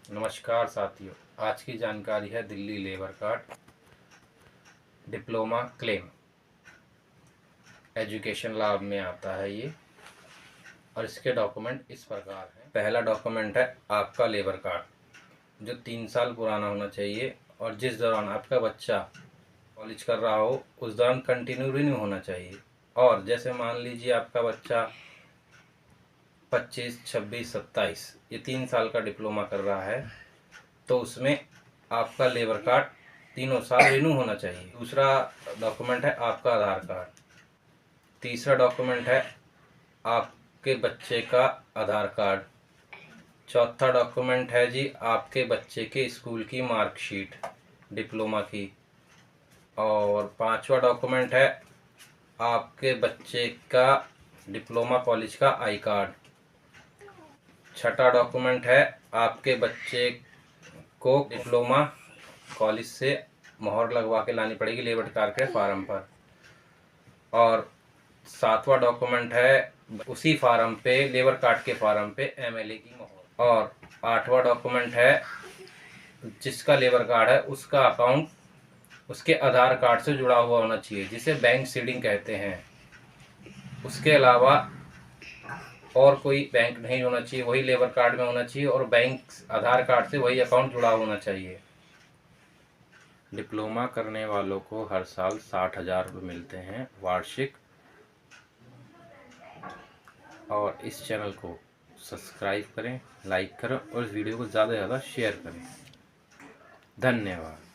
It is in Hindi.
नमस्कार साथियों, आज की जानकारी है Delhi labour card diploma claim. Education लाभ में आता है ये, और इसके डॉक्यूमेंट इस प्रकार हैं। पहला डॉक्यूमेंट है आपका लेबर कार्ड, जो 3 साल पुराना होना चाहिए और जिस दौरान आपका बच्चा कॉलेज कर रहा हो उस दौरान कंटिन्यू रिन्यू होना चाहिए। और जैसे मान लीजिए आपका बच्चा 25, 26, 27 ये 3 साल का डिप्लोमा कर रहा है, तो उसमें आपका लेबर कार्ड तीनों साल रिन्यू होना चाहिए। दूसरा डॉक्यूमेंट है आपका आधार कार्ड। तीसरा डॉक्यूमेंट है आपके बच्चे का आधार कार्ड। चौथा डॉक्यूमेंट है जी आपके बच्चे के स्कूल की मार्कशीट डिप्लोमा की। और पांचवा डॉक्यूमेंट है आपके बच्चे का डिप्लोमा कॉलेज का आई कार्ड। छठा डॉक्यूमेंट है आपके बच्चे को डिप्लोमा कॉलेज से मोहर लगवा के लानी पड़ेगी लेबर कार्ड के फार्म पर। और सातवां डॉक्यूमेंट है उसी फार्म पे, लेबर कार्ड के फार्म पे एमएलए की मोहर। और आठवां डॉक्यूमेंट है जिसका लेबर कार्ड है उसका अकाउंट उसके आधार कार्ड से जुड़ा हुआ होना चाहिए, जिसे बैंक सीडिंग कहते हैं। उसके अलावा और कोई बैंक नहीं होना चाहिए, वही लेबर कार्ड में होना चाहिए और बैंक आधार कार्ड से वही अकाउंट जुड़ा होना चाहिए। डिप्लोमा करने वालों को हर साल 60,000 रुपये मिलते हैं वार्षिक। और इस चैनल को सब्सक्राइब करें, लाइक करें और इस वीडियो को ज़्यादा से ज़्यादा शेयर करें। धन्यवाद।